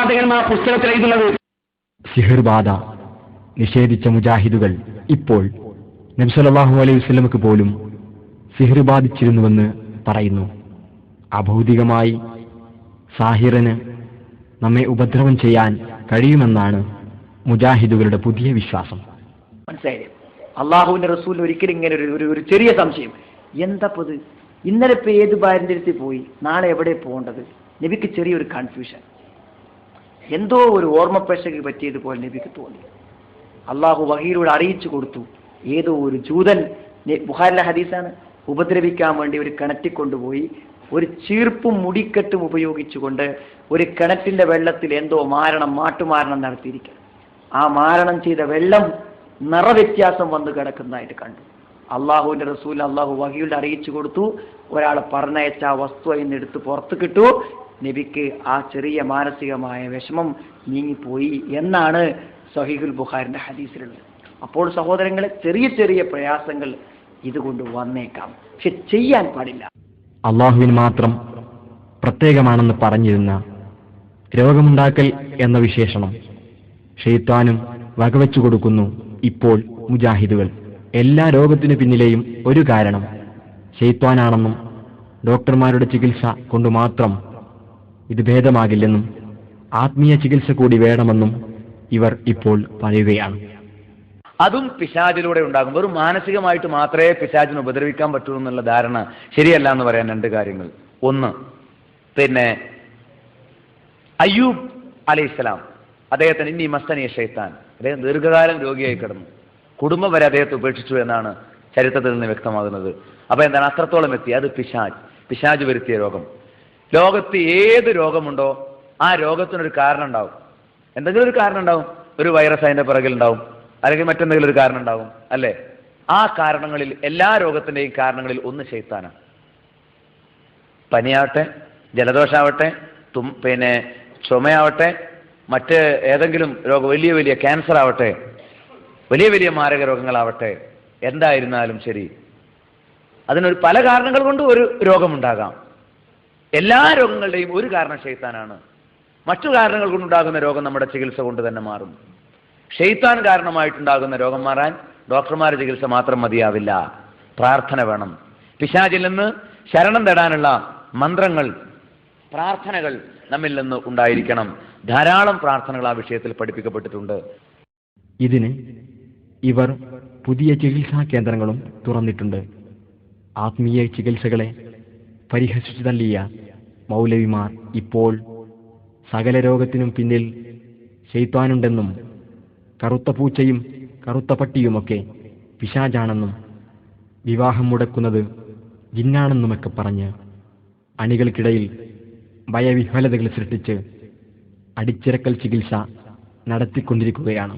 പ്രവാചകന്മാർ പുസ്തകത്തിൽ എഴുതുന്നത്. സിഹിർബാധ നിഷേധിച്ച മുജാഹിദുകൾ ഇപ്പോൾ നബി സല്ലല്ലാഹു അലൈഹി വസല്ലമക്ക് പോലും സിഹിർ ബാധിച്ചിരുന്നുവെന്ന് പറയുന്നു. അഭൗതികമായി സാഹിറിന് നമ്മെ ഉപദ്രവം ചെയ്യാൻ കഴിയുമെന്നാണ് മുജാഹിദുകളുടെ പുതിയ വിശ്വാസം. മനസ്സിലായില്ലേ? അള്ളാഹുവിന്റെ റസൂൽ ഒരിക്കലും ഇങ്ങനെ ഒരു ചെറിയ സംശയം, എന്താ പൊത് ഇന്നലെ ഇപ്പൊ ഏത് ഭാര്യന്റെ അടുത്ത് പോയി, നാളെ എവിടെ പോകേണ്ടത്? നബിക്ക് ചെറിയൊരു കൺഫ്യൂഷൻ, എന്തോ ഒരു ഓർമ്മപ്പശക്ക് പറ്റിയതുപോലെ നബിക്ക് തോന്നി. അള്ളാഹു വഹീലൂടെ അറിയിച്ചു കൊടുത്തു, ഏതോ ഒരു ജൂതൻ, ബുഖാരിലെ ഹദീസാണ്, ഉപദ്രവിക്കാൻ വേണ്ടി ഒരു കിണറ്റിൽ കൊണ്ടുപോയി ഒരു ചീർപ്പും മുടിക്കെട്ടും ഉപയോഗിച്ചുകൊണ്ട് ഒരു കിണറ്റിന്റെ വെള്ളത്തിൽ എന്തോ മാട്ടുമാരണം നടത്തിയിരിക്കുക. ആ മാരണം ചെയ്ത വെള്ളം നിറവ്യത്യാസം വന്ന് കിടക്കുന്നതായിട്ട് കണ്ടു. അള്ളാഹുവിന്റെ റസൂൽ അള്ളാഹു വഹീലൂടെ അറിയിച്ചു കൊടുത്തു, ഒരാൾ പറഞ്ഞയച്ച ആ വസ്തു അതിന് എടുത്ത് പുറത്ത് കിട്ടു. നബിക്ക് ആ ചെറിയ മാനസികമായ വിഷമം നീങ്ങിപ്പോയി എന്നാണ് സഹീഹുൽ ബുഖാരിന്റെ ഹദീസിലുള്ളത്. അപ്പോൾ സഹോദരങ്ങളെ, ചെറിയ ചെറിയ പ്രയാസങ്ങൾ ഇതുകൊണ്ട് വന്നേക്കാം, പക്ഷെ ചെയ്യാൻ പാടില്ല. അള്ളാഹുവിന് മാത്രം പ്രത്യേകമാണെന്ന് പറഞ്ഞിരുന്ന രോഗമുണ്ടാക്കൽ എന്ന വിശേഷണം ഷെയ്ത്താനും വകവെച്ചു കൊടുക്കുന്നു ഇപ്പോൾ മുജാഹിദുകൾ. എല്ലാ രോഗത്തിനു പിന്നിലെയും ഒരു കാരണം ഷെയ്ത്താനാണെന്നും ഡോക്ടർമാരുടെ ചികിത്സ കൊണ്ട് മാത്രം ഇത് ഭേദമാകില്ലെന്നും ആത്മീയ ചികിത്സ കൂടി വേണമെന്നും ഇവർ ഇപ്പോൾ പറയുകയാണ്. അതും പിശാചിലൂടെ ഉണ്ടാകും. വെറും മാനസികമായിട്ട് മാത്രമേ പിശാചിനെ ഉപദ്രവിക്കാൻ പറ്റൂ എന്നുള്ള ധാരണ ശരിയല്ല എന്ന് പറയാൻ രണ്ട് കാര്യങ്ങൾ. ഒന്ന്, അയ്യൂബ് അലൈഹിസ്സലാം, അദ്ദേഹത്തിന് ഇന്നി മസ്തനിയ ഷൈത്താൻ, അദ്ദേഹം ദീർഘകാലം രോഗിയായി കിടന്നു, കുടുംബം വരെ അദ്ദേഹത്തെ ഉപേക്ഷിച്ചു എന്നാണ് ചരിത്രത്തിൽ നിന്ന് വ്യക്തമാകുന്നത്. അപ്പൊ എന്താണ് അത്രത്തോളം എത്തി? അത് പിശാച് വരുത്തിയ രോഗം. ലോകത്ത് ഏത് രോഗമുണ്ടോ ആ രോഗത്തിനൊരു കാരണം ഉണ്ടാവും, എന്തെങ്കിലും ഒരു കാരണം ഉണ്ടാവും. ഒരു വൈറസ് അതിന്റെ പിറകിൽ ഉണ്ടാവും, അല്ലെങ്കിൽ മറ്റെന്തെങ്കിലും ഒരു കാരണം ഉണ്ടാവും, അല്ലേ? ആ കാരണങ്ങളിൽ, എല്ലാ രോഗത്തിന്റെയും കാരണങ്ങളിൽ ഒന്ന് ശൈത്താനാണ്. പനിയാവട്ടെ, ജലദോഷാവട്ടെ, ചുമയാവട്ടെ, മറ്റ് ഏതെങ്കിലും രോഗം, വലിയ വലിയ ക്യാൻസർ ആവട്ടെ, വലിയ വലിയ മാരക രോഗങ്ങളാവട്ടെ, എന്തായിരുന്നാലും ശരി, അതിനൊരു പല കാരണങ്ങൾ കൊണ്ട് ഒരു രോഗമുണ്ടാകാം. എല്ലാ രോഗങ്ങളുടെയും ഒരു കാരണം ശൈത്താനാണ്. മറ്റു കാരണങ്ങൾ കൊണ്ടുണ്ടാകുന്ന രോഗം നമ്മുടെ ചികിത്സ കൊണ്ട് തന്നെ മാറും. ഷെയ്ത്താൻ കാരണമായിട്ടുണ്ടാകുന്ന രോഗം മാറാൻ ഡോക്ടർമാരുടെ ചികിത്സ മാത്രം മതിയാവില്ല, പ്രാർത്ഥന വേണം. പിശാചിൽ നിന്ന് ശരണം തേടാനുള്ള മന്ത്രങ്ങൾ, പ്രാർത്ഥനകൾ നമ്മിൽ നിന്ന് ഉണ്ടായിരിക്കണം. ധാരാളം പ്രാർത്ഥനകൾ ആ വിഷയത്തിൽ പഠിപ്പിക്കപ്പെട്ടിട്ടുണ്ട്. ഇതിന് ഇവർ പുതിയ ചികിത്സാ കേന്ദ്രങ്ങളും തുറന്നിട്ടുണ്ട്. ആത്മീയ ചികിത്സകളെ പരിഹസിച്ചു തള്ളിയ മൗലവിമാർ ഇപ്പോൾ സകല രോഗത്തിനും പിന്നിൽ ശൈത്താനുണ്ടെന്നും കറുത്ത പൂച്ചയും കറുത്ത പട്ടിയുമൊക്കെ പിശാചാണെന്നും വിവാഹം മുടക്കുന്നത് ജിന്നാണെന്നുമൊക്കെ പറഞ്ഞ് അണികൾക്കിടയിൽ ഭയവിഹ്വലതകൾ സൃഷ്ടിച്ച് അടിച്ചിറക്കൽ ചികിത്സ നടത്തിക്കൊണ്ടിരിക്കുകയാണ്.